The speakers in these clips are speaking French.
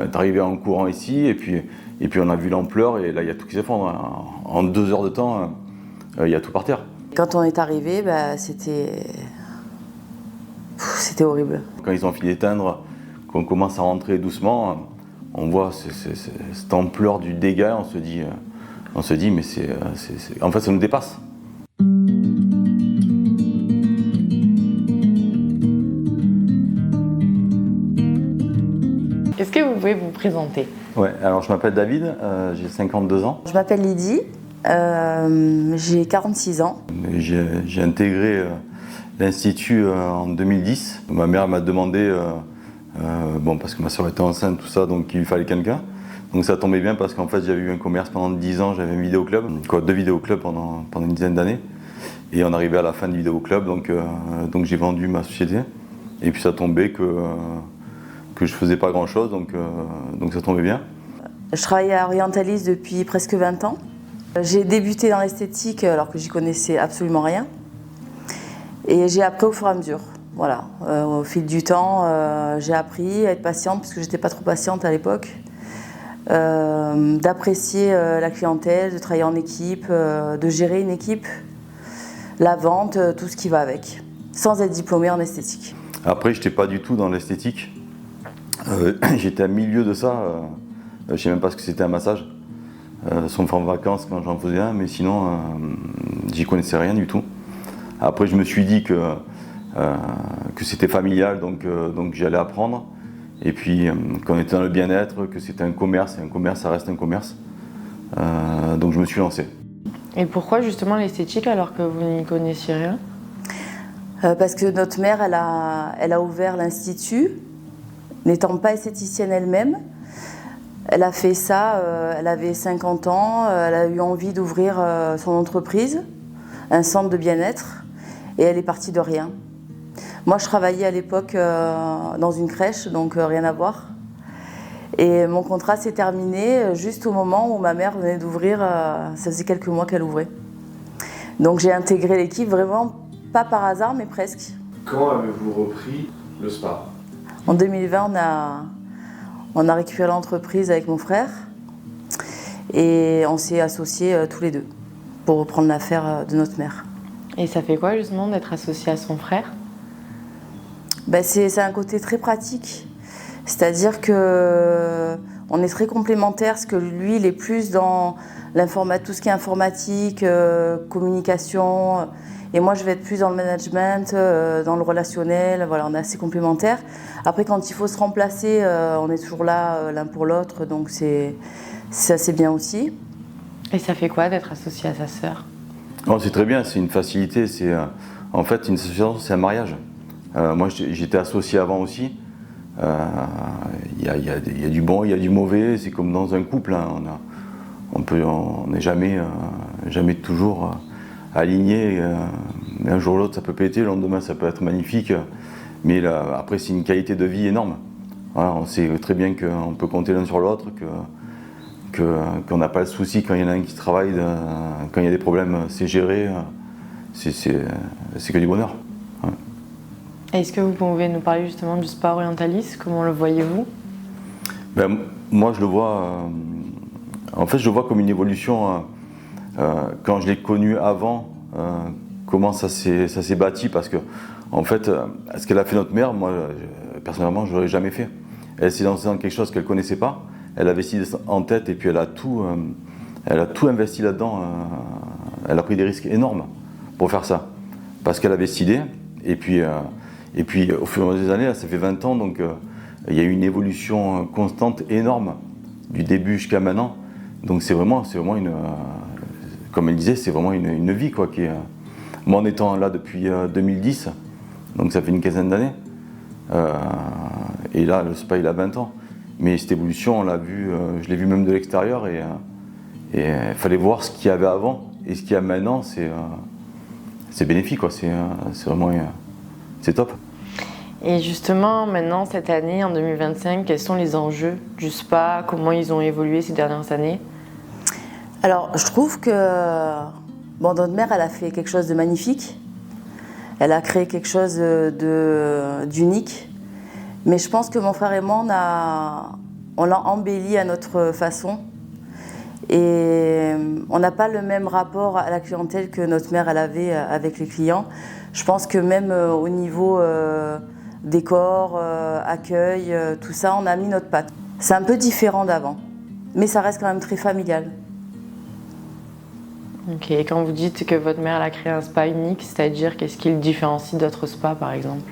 On est arrivé en courant ici et puis on a vu l'ampleur et là il y a tout qui s'effondre. En 2 heures de temps, il y a tout par terre. Quand on est arrivé, c'était horrible. Quand ils ont fini d'éteindre, qu'on commence à rentrer doucement, on voit cette ampleur du dégât, on se dit mais en fait ça nous dépasse. Est-ce que vous pouvez vous présenter? Ouais, alors je m'appelle David, j'ai 52 ans. Je m'appelle Lydie, j'ai 46 ans. J'ai intégré l'Institut en 2010. Ma mère m'a demandé, parce que ma soeur était enceinte, tout ça, donc il lui fallait quelqu'un. Donc ça tombait bien parce qu'en fait j'avais eu un commerce pendant 10 ans, j'avais un vidéoclub, 2 vidéoclubs pendant une dizaine d'années. Et on arrivait à la fin du vidéoclub, donc j'ai vendu ma société. Et puis ça tombait que je faisais pas grand chose, donc ça tombait bien. Je travaille à Orientalis depuis presque 20 ans. J'ai débuté dans l'esthétique alors que j'y connaissais absolument rien. Et j'ai appris au fur et à mesure. Voilà. Au fil du temps, j'ai appris à être patiente, parce que j'étais pas trop patiente à l'époque. D'apprécier la clientèle, de travailler en équipe, de gérer une équipe, la vente, tout ce qui va avec, sans être diplômée en esthétique. Après, je n'étais pas du tout dans l'esthétique. J'étais au milieu de ça. Je ne sais même pas ce que c'était un massage. Sauf en vacances quand j'en faisais un, mais sinon, j'y connaissais rien du tout. Après, je me suis dit que c'était familial, donc j'allais apprendre. Et puis, qu'on était dans le bien-être, que c'était un commerce, et un commerce, ça reste un commerce. Donc, je me suis lancé. Et pourquoi justement l'esthétique alors que vous n'y connaissiez rien? Parce que notre mère, elle a ouvert l'institut, n'étant pas esthéticienne elle-même. Elle a fait ça, elle avait 50 ans, elle a eu envie d'ouvrir son entreprise, un centre de bien-être, et elle est partie de rien. Moi, je travaillais à l'époque dans une crèche, donc rien à voir. Et mon contrat s'est terminé juste au moment où ma mère venait d'ouvrir, ça faisait quelques mois qu'elle ouvrait. Donc j'ai intégré l'équipe vraiment, pas par hasard, mais presque. Quand avez-vous repris le spa? En 2020, on a récupéré l'entreprise avec mon frère et on s'est associés tous les deux pour reprendre l'affaire de notre mère. Et ça fait quoi justement d'être associé à son frère? C'est un côté très pratique, c'est-à-dire que on est très complémentaires, parce que lui il est plus dans tout ce qui est informatique, communication, et moi je vais être plus dans le management, dans le relationnel. Voilà, on est assez complémentaires. Après, quand il faut se remplacer, on est toujours là l'un pour l'autre, donc c'est assez bien aussi. Et ça fait quoi d'être associé à sa sœur? Oh, c'est très bien, c'est une facilité. En fait, une association, c'est un mariage. Moi, j'étais associé avant aussi. Il y a du bon, il y a du mauvais. C'est comme dans un couple. Hein. On n'est jamais toujours aligné. Mais un jour ou l'autre, ça peut péter. Le lendemain, ça peut être magnifique. Mais là, après, c'est une qualité de vie énorme. Voilà, on sait très bien qu'on peut compter l'un sur l'autre, qu'on n'a pas le souci quand il y en a un qui travaille, quand il y a des problèmes, c'est géré. C'est que du bonheur. Ouais. Est-ce que vous pouvez nous parler justement du spa Orientalis? Comment le voyez-vous? Moi, je le vois. En fait, je le vois comme une évolution. Quand je l'ai connu avant, comment ça s'est bâti, parce que, en fait, ce qu'elle a fait notre mère, moi, personnellement, je l'aurais jamais fait. Elle s'est lancée dans quelque chose qu'elle connaissait pas. Elle avait décidé en tête et puis elle a tout investi là-dedans. Elle a pris des risques énormes pour faire ça, parce qu'elle avait décidé. Et puis au fur et à mesure des années, là, ça fait 20 ans, donc il y a eu une évolution constante énorme du début jusqu'à maintenant. Donc c'est vraiment une, comme elle disait, c'est vraiment une vie quoi. Moi, en étant là depuis 2010, donc ça fait une quinzaine d'années. Et là, le spa il a 20 ans. Mais cette évolution, on l'a vu, je l'ai vu même de l'extérieur, et il fallait voir ce qu'il y avait avant et ce qu'il y a maintenant. C'est bénéfique, quoi. C'est vraiment c'est top. Et justement, maintenant, cette année, en 2025, quels sont les enjeux du spa? Comment ils ont évolué ces dernières années? Alors, je trouve que notre mère, elle a fait quelque chose de magnifique. Elle a créé quelque chose d'unique. Mais je pense que mon frère et moi, on l'a embelli à notre façon. Et on n'a pas le même rapport à la clientèle que notre mère elle avait avec les clients. Je pense que même au niveau décor, accueil, tout ça, on a mis notre patte. C'est un peu différent d'avant, mais ça reste quand même très familial. Ok, et quand vous dites que votre mère elle a créé un spa unique, c'est-à-dire qu'est-ce qui le différencie d'autres spas par exemple?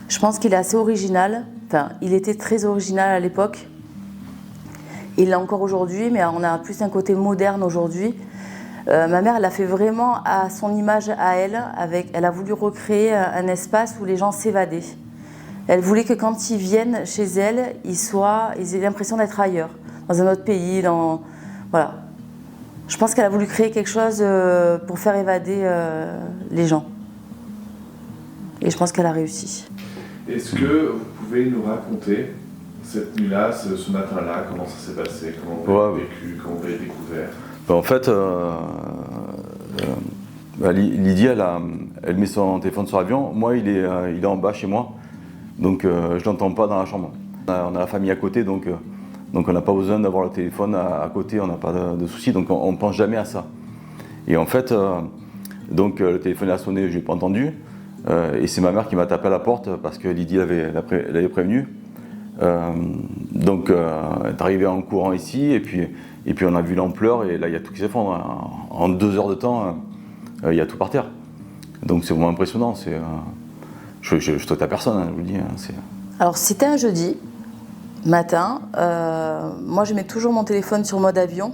Je pense qu'il est assez original. Enfin, il était très original à l'époque. Il l'est encore aujourd'hui, mais on a plus un côté moderne aujourd'hui. Ma mère, elle a fait vraiment à son image à elle. Elle a voulu recréer un espace où les gens s'évadaient. Elle voulait que quand ils viennent chez elle, ils aient l'impression d'être ailleurs, dans un autre pays. Voilà. Je pense qu'elle a voulu créer quelque chose pour faire évader les gens. Et je pense qu'elle a réussi. Est-ce que vous pouvez nous raconter cette nuit-là, ce matin-là, comment ça s'est passé, comment vous l'avez vécu, comment vous l'avez découvert? En fait, Lydie, elle met son téléphone sur l'avion. Moi, il est en bas chez moi, donc je ne l'entends pas dans la chambre. On a la famille à côté, donc on n'a pas besoin d'avoir le téléphone à côté, on n'a pas de soucis, donc on ne pense jamais à ça. Et en fait, le téléphone a sonné, je n'ai pas entendu. Et c'est ma mère qui m'a tapé à la porte parce que Lydie l'avait prévenue. Elle est arrivée en courant ici et puis on a vu l'ampleur et là il y a tout qui s'effondre. En 2 heures de temps, il y a tout par terre. Donc c'est vraiment impressionnant. Je souhaite à personne, je vous le dis. Alors c'était un jeudi matin. Moi je mets toujours mon téléphone sur mode avion,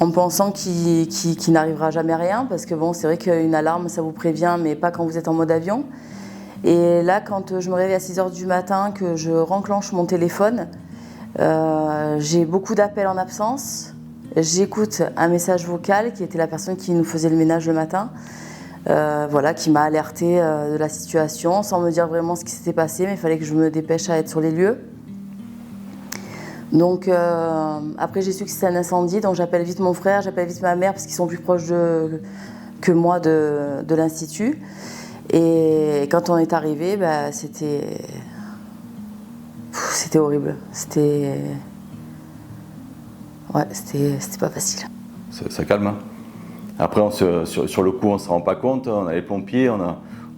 en pensant qu'il n'arrivera jamais rien, parce que bon, c'est vrai qu'une alarme, ça vous prévient, mais pas quand vous êtes en mode avion. Et là, quand je me réveille à 6h du matin, que je renclenche mon téléphone, j'ai beaucoup d'appels en absence. J'écoute un message vocal qui était la personne qui nous faisait le ménage le matin, qui m'a alertée de la situation, sans me dire vraiment ce qui s'était passé, mais il fallait que je me dépêche à être sur les lieux. Donc après j'ai su que c'était un incendie, donc j'appelle vite mon frère, j'appelle vite ma mère parce qu'ils sont plus proches que moi de l'institut. Et quand on est arrivé, c'était horrible. C'était pas facile. Ça calme. Hein. Après sur le coup on ne se rend pas compte, on a les pompiers, on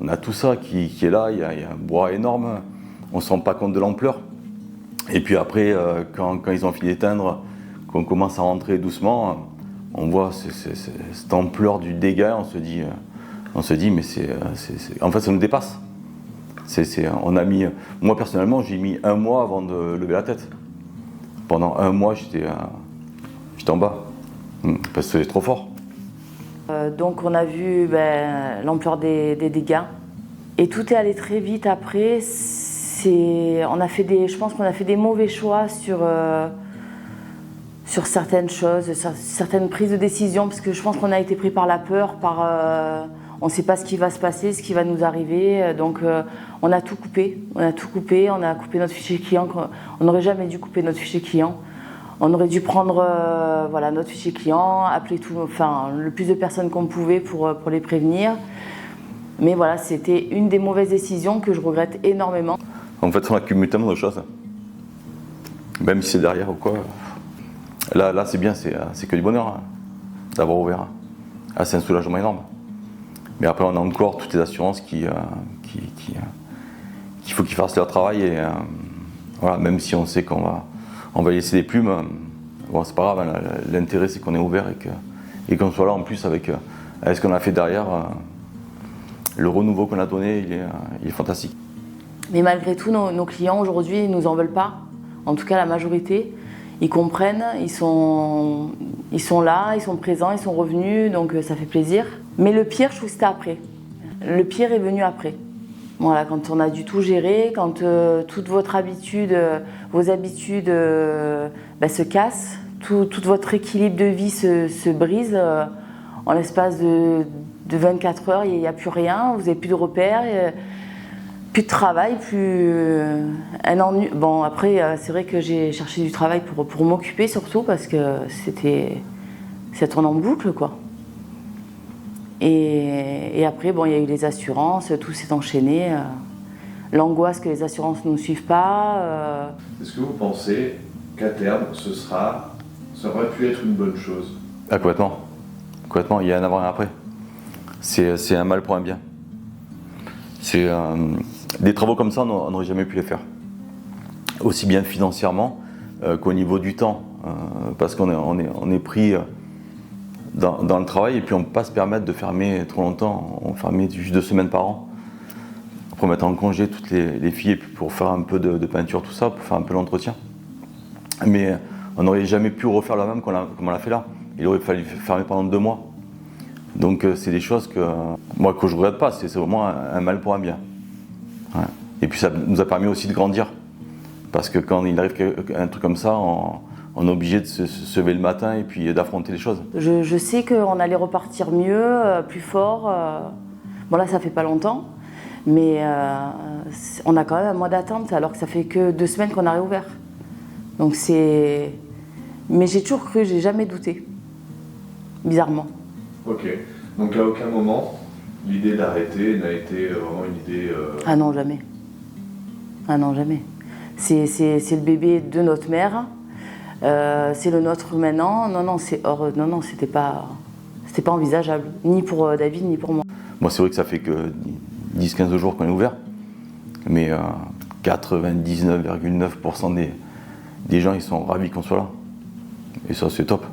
a tout ça qui est là, il y a un bois énorme, on ne se rend pas compte de l'ampleur. Et puis après, quand ils ont fini d'éteindre, qu'on commence à rentrer doucement, on voit cette ampleur du dégât, on se dit mais en fait ça nous dépasse. Moi personnellement, j'ai mis 1 mois avant de lever la tête. Pendant 1 mois, j'étais en bas, parce que c'était trop fort. Donc on a vu l'ampleur des dégâts. Et tout est allé très vite après. Je pense qu'on a fait des mauvais choix sur certaines choses, sur certaines prises de décision, parce que je pense qu'on a été pris par la peur, on ne sait pas ce qui va se passer, ce qui va nous arriver. Donc on a tout coupé. On a coupé notre fichier client. On n'aurait jamais dû couper notre fichier client. On aurait dû prendre notre fichier client, appeler le plus de personnes qu'on pouvait pour les prévenir. Mais voilà, c'était une des mauvaises décisions que je regrette énormément. En fait, on accumule tellement de choses. Même si c'est derrière ou quoi. Là c'est bien, c'est que du bonheur d'avoir ouvert. C'est un soulagement énorme. Mais après, on a encore toutes les assurances qu'il faut qu'ils fassent leur travail. Et même si on sait qu'on va laisser des plumes, c'est pas grave. L'intérêt, c'est qu'on est ouvert et qu'on soit là en plus avec ce qu'on a fait derrière. Le renouveau qu'on a donné, il est fantastique. Mais malgré tout, nos clients aujourd'hui, ils nous en veulent pas. En tout cas, la majorité, ils comprennent, ils sont là, ils sont présents, ils sont revenus, donc ça fait plaisir. Mais le pire, je trouve que c'était après. Le pire est venu après. Voilà, quand on a dû tout gérer, quand toute votre habitude, vos habitudes se cassent, tout votre équilibre de vie se brise en l'espace de 24 heures, il n'y a plus rien, vous n'avez plus de repères. Plus de travail, plus un ennui. Bon, après, c'est vrai que j'ai cherché du travail pour m'occuper surtout parce que ça tourne en boucle, quoi. Et après, il y a eu les assurances, tout s'est enchaîné. l'angoisse que les assurances ne nous suivent pas. Est-ce que vous pensez qu'à terme, ça aurait pu être une bonne chose? Ah, complètement. Complètement, il y a un avant et un après. C'est un mal pour un bien. Des travaux comme ça, on n'aurait jamais pu les faire. Aussi bien financièrement qu'au niveau du temps. Parce qu'on est pris dans le travail et puis on ne peut pas se permettre de fermer trop longtemps. On fermait juste 2 semaines par an. Pour mettre en congé toutes les filles et puis pour faire un peu de peinture, tout ça, pour faire un peu l'entretien. Mais on n'aurait jamais pu refaire la même comme on l'a fait là. Il aurait fallu fermer pendant 2 mois. Donc c'est des choses que je ne regrette pas, c'est vraiment un mal pour un bien. Ouais. Et puis ça nous a permis aussi de grandir. Parce que quand il arrive un truc comme ça, on est obligé de se lever le matin et puis d'affronter les choses. Je sais qu'on allait repartir mieux, plus fort. Bon là ça fait pas longtemps, mais on a quand même un mois d'attente alors que ça fait que 2 semaines qu'on a réouvert. Donc c'est... Mais j'ai toujours cru, j'ai jamais douté. Bizarrement. Ok. Donc à aucun moment, l'idée d'arrêter n'a été vraiment une idée... Ah non, jamais. Ah non, jamais. C'est le bébé de notre mère. C'est le nôtre maintenant. Non, c'était pas envisageable. Ni pour David, ni pour moi. Moi, c'est vrai que ça fait que 10-15 jours qu'on est ouvert. Mais 99,9% des gens, ils sont ravis qu'on soit là. Et ça, c'est top.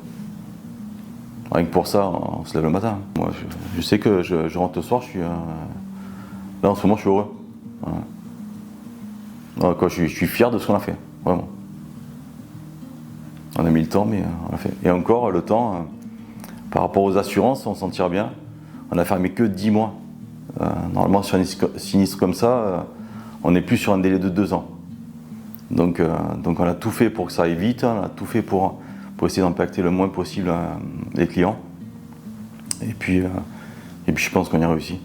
Rien que pour ça, on se lève le matin. Moi, je sais que je rentre le soir, je suis... Là, en ce moment, je suis heureux. Ouais. Ouais, je suis fier de ce qu'on a fait, vraiment. On a mis le temps, mais on l'a fait. Et encore, le temps, par rapport aux assurances, on s'en tire bien. On a fermé que 10 mois. Normalement, sur un sinistre comme ça, on n'est plus sur un délai de 2 ans. Donc on a tout fait pour que ça aille vite, on a tout fait pour essayer d'impacter le moins possible les clients. Et puis je pense qu'on y a réussi.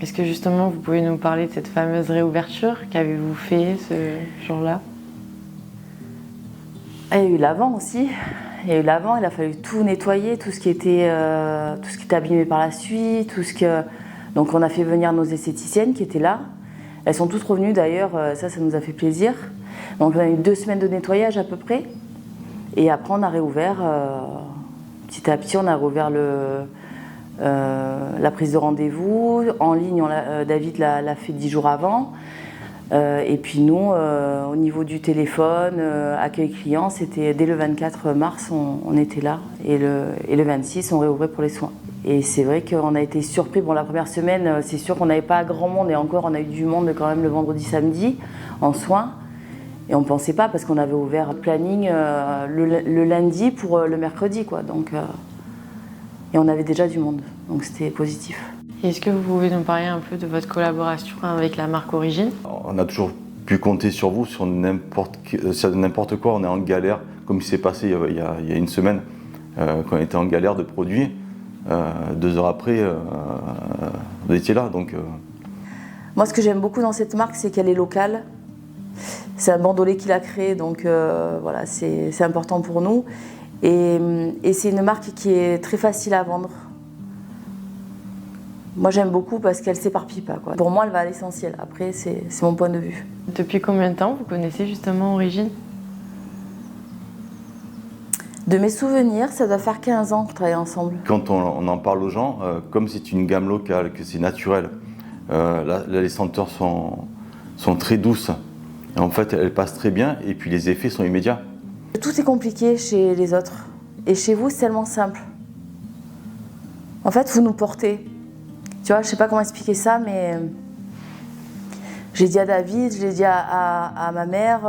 Est-ce que justement vous pouvez nous parler de cette fameuse réouverture? Qu'avez-vous fait ce jour-là? Il y a eu l'avant aussi. Il y a eu l'avant, il a fallu tout nettoyer, tout ce qui était abîmé par la suite, Donc on a fait venir nos esthéticiennes qui étaient là. Elles sont toutes revenues d'ailleurs, ça nous a fait plaisir. Donc on a eu 2 semaines de nettoyage à peu près. Et après on a réouvert, petit à petit on a réouvert la prise de rendez-vous. En ligne, David l'a fait 10 jours avant. Et puis nous, au niveau du téléphone, accueil client, c'était dès le 24 mars, on était là. Et le 26, on réouvrait pour les soins. Et c'est vrai qu'on a été surpris. Bon, la première semaine, c'est sûr qu'on n'avait pas grand monde. Et encore, on a eu du monde quand même le vendredi, samedi, en soins. Et on ne pensait pas parce qu'on avait ouvert le planning le lundi pour le mercredi, quoi. Donc, et on avait déjà du monde. Donc c'était positif. Est-ce que vous pouvez nous parler un peu de votre collaboration avec la marque Origine? On a toujours pu compter sur vous sur n'importe quoi. On est en galère, comme il s'est passé il y a 1 semaine, quand on était en galère de produits. 2 heures après, vous étiez là. Donc, Moi, ce que j'aime beaucoup dans cette marque, c'est qu'elle est locale. C'est un Bandolais qui l'a créée, donc voilà, c'est important pour nous. Et c'est une marque qui est très facile à vendre. Moi, j'aime beaucoup parce qu'elle ne s'éparpille pas, quoi. Pour moi, elle va à l'essentiel. Après, c'est mon point de vue. Depuis combien de temps vous connaissez justement Origine? De mes souvenirs, ça doit faire 15 ans qu'on travaille ensemble. quand on en parle aux gens, comme c'est une gamme locale, que c'est naturel, là, les senteurs sont très douces. Et en fait, elles passent très bien et puis les effets sont immédiats. Tout est compliqué chez les autres. Et chez vous, c'est tellement simple. En fait, vous nous portez. Tu vois, je sais pas comment expliquer ça, mais j'ai dit à David, je l'ai dit à ma mère,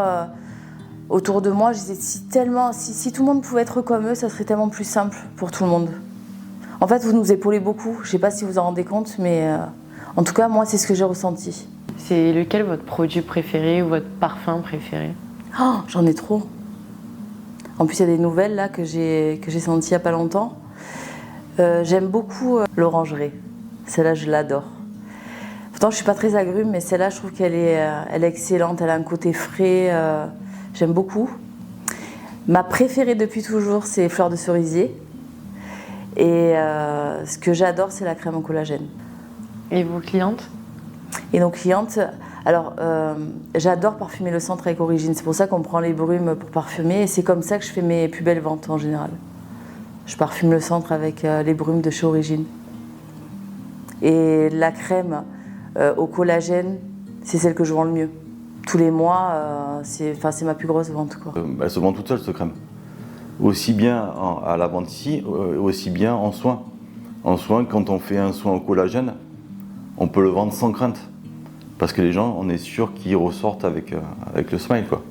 autour de moi, je disais si tout le monde pouvait être comme eux, ça serait tellement plus simple pour tout le monde. En fait, vous nous épaulez beaucoup. Je sais pas si vous en rendez compte, mais en tout cas, moi, c'est ce que j'ai ressenti. C'est lequel votre produit préféré ou votre parfum préféré? Oh, j'en ai trop. En plus, il y a des nouvelles là que j'ai senties il n'y a pas longtemps. J'aime beaucoup l'orangerie. Celle-là, je l'adore. Pourtant, je ne suis pas très agrume, mais celle-là, je trouve qu'elle est excellente. Elle a un côté frais. J'aime beaucoup. Ma préférée depuis toujours, c'est Fleur de Cerisier. Et ce que j'adore, c'est la crème au collagène. Et vos clientes? Et nos clientes, alors j'adore parfumer le centre avec Origine, c'est pour ça qu'on prend les brumes pour parfumer et c'est comme ça que je fais mes plus belles ventes en général. Je parfume le centre avec les brumes de chez Origine. Et la crème au collagène, c'est celle que je vends le mieux. Tous les mois, c'est ma plus grosse vente, quoi. Elle se vend toute seule, cette crème. Aussi bien à la vente ici, aussi bien en soins. En soins, quand on fait un soin au collagène, on peut le vendre sans crainte. Parce que les gens, on est sûr qu'ils ressortent avec le smile, quoi.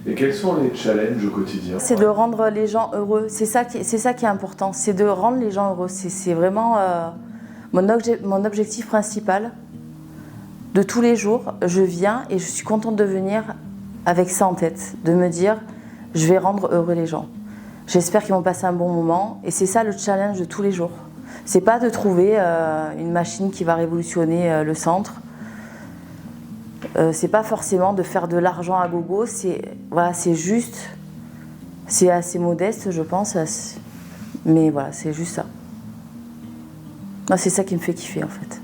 Et quels sont les challenges au quotidien? C'est de rendre les gens heureux. C'est ça qui est important. C'est de rendre les gens heureux. C'est vraiment mon objectif principal. De tous les jours, je viens et je suis contente de venir avec ça en tête. De me dire, je vais rendre heureux les gens. J'espère qu'ils vont passer un bon moment. Et c'est ça le challenge de tous les jours. C'est pas de trouver une machine qui va révolutionner le centre. C'est pas forcément de faire de l'argent à gogo, c'est juste, c'est assez modeste je pense, mais voilà, c'est juste ça. Moi, c'est ça qui me fait kiffer en fait.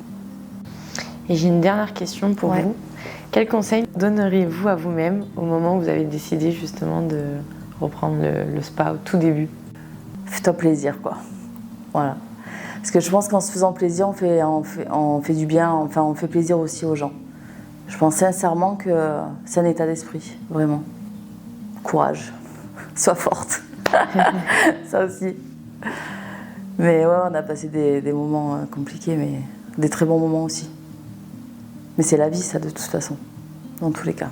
Et j'ai une dernière question pour vous. Quel conseil donneriez-vous à vous-même au moment où vous avez décidé justement de reprendre le spa au tout début? Fais-toi plaisir, quoi. Voilà. Parce que je pense qu'en se faisant plaisir, on fait du bien, enfin on fait plaisir aussi aux gens. Je pense sincèrement que c'est un état d'esprit, vraiment. Courage, sois forte. Ça aussi. Mais ouais, on a passé des moments compliqués, mais des très bons moments aussi. Mais c'est la vie, ça, de toute façon, dans tous les cas.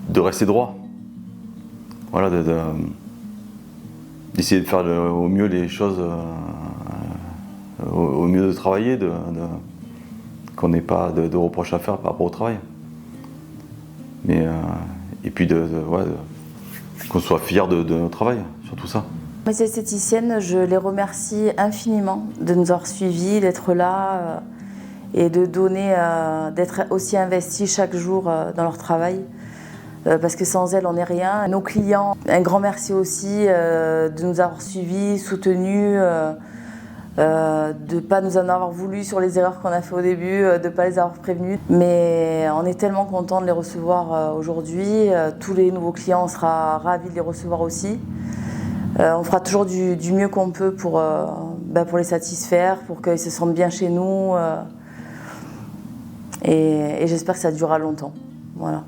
De rester droit. Voilà, d'essayer de faire au mieux les choses, au mieux de travailler, qu'on n'ait pas de reproches à faire par rapport au travail. Mais, et puis qu'on soit fiers de notre travail, surtout ça. Les esthéticiennes, je les remercie infiniment de nous avoir suivis, d'être là et de donner, d'être aussi investis chaque jour dans leur travail. Parce que sans elles, on n'est rien. Nos clients, un grand merci aussi de nous avoir suivis, soutenus, de ne pas nous en avoir voulu sur les erreurs qu'on a fait au début, de ne pas les avoir prévenus. Mais on est tellement contents de les recevoir aujourd'hui. Tous les nouveaux clients, on sera ravis de les recevoir aussi. On fera toujours du mieux qu'on peut pour les satisfaire, pour qu'ils se sentent bien chez nous. Et j'espère que ça durera longtemps. Voilà.